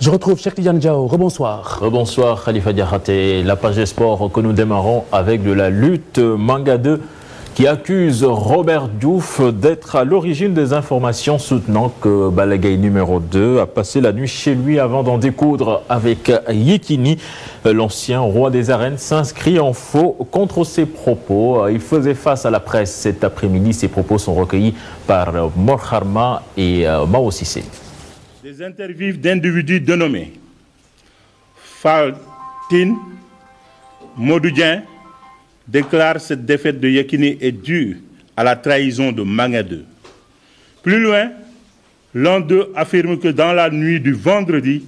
Je retrouve Cheikh Tidiane Diao. Rebonsoir. Rebonsoir Khalifa Diakhaté. La page des sports que nous démarrons avec de la lutte. Manga 2 qui accuse Robert Diouf d'être à l'origine des informations soutenant que Balla Gaye numéro 2 a passé la nuit chez lui avant d'en découdre avec Yekini. L'ancien roi des arènes s'inscrit en faux contre ses propos. Il faisait face à la presse cet après-midi. Ses propos sont recueillis par Mor Kharma et Mao Cissé. Des interviews d'individus dénommés Faltine, Modoudien déclarent cette défaite de Yekini est due à la trahison de Manga 2. Plus loin, l'un d'eux affirme que dans la nuit du vendredi,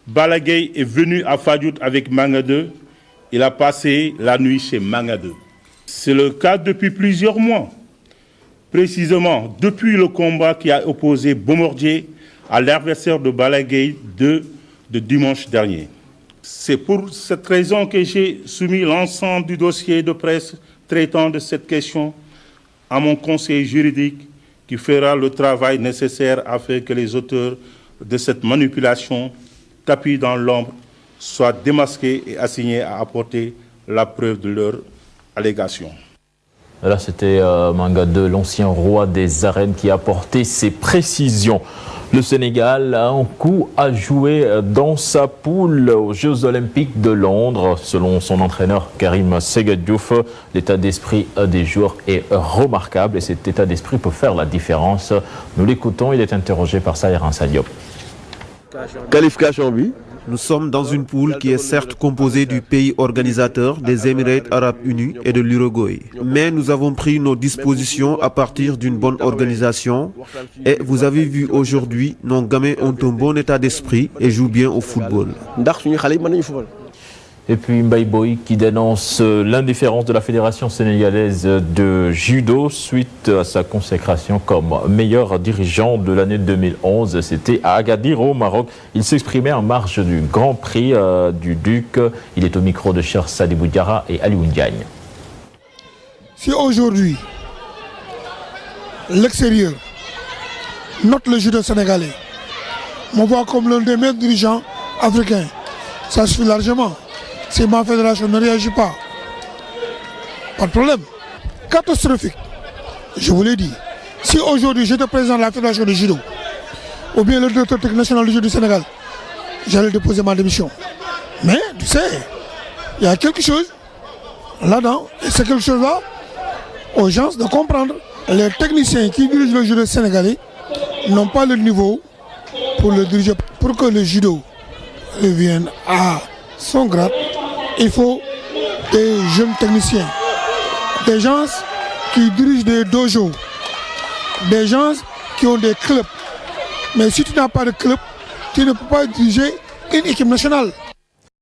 Balla Gaye est venu à Fadiout avec Manga 2. Il a passé la nuit chez Manga 2. C'est le cas depuis plusieurs mois. Précisément, depuis le combat qui a opposé Bomordier à l'adversaire de Balla Gaye 2 de dimanche dernier. C'est pour cette raison que j'ai soumis l'ensemble du dossier de presse traitant de cette question à mon conseil juridique qui fera le travail nécessaire afin que les auteurs de cette manipulation tapis dans l'ombre soient démasqués et assignés à apporter la preuve de leur allégation. Là, c'était Manga 2, l'ancien roi des arènes, qui a apporté ses précisions. Le Sénégal a un coup à jouer dans sa poule aux Jeux Olympiques de Londres. Selon son entraîneur Karim Ségué Diouf, l'état d'esprit des joueurs est remarquable et cet état d'esprit peut faire la différence. Nous l'écoutons, il est interrogé par Saïran Sadiop. Qualification, oui. Nous sommes dans une poule qui est certes composée du pays organisateur, des Émirats arabes unis et de l'Uruguay. Mais nous avons pris nos dispositions à partir d'une bonne organisation. Et vous avez vu aujourd'hui, nos gamins ont un bon état d'esprit et jouent bien au football. Et puis Mbaye Boy qui dénonce l'indifférence de la Fédération sénégalaise de judo suite à sa consécration comme meilleur dirigeant de l'année 2011. C'était à Agadir au Maroc. Il s'exprimait en marge du Grand Prix du Duc. Il est au micro de Cheikh Sadibou Diarra et Alioune Diagne. Si aujourd'hui, l'extérieur note le judo sénégalais, on voit comme l'un des meilleurs dirigeants africains, ça suffit largement. Si ma fédération ne réagit pas, pas de problème. Catastrophique. Je vous l'ai dit. Si aujourd'hui j'étais président de la fédération de judo, ou bien le directeur technique national du judo du Sénégal, j'allais déposer ma démission. Mais tu sais, il y a quelque chose là-dedans, et c'est quelque chose-là aux gens de comprendre. Les techniciens qui dirigent le judo sénégalais n'ont pas le niveau pour le diriger. Pour que le judo revienne à son grade, il faut des jeunes techniciens, des gens qui dirigent des dojos, des gens qui ont des clubs. Mais si tu n'as pas de club, tu ne peux pas diriger une équipe nationale.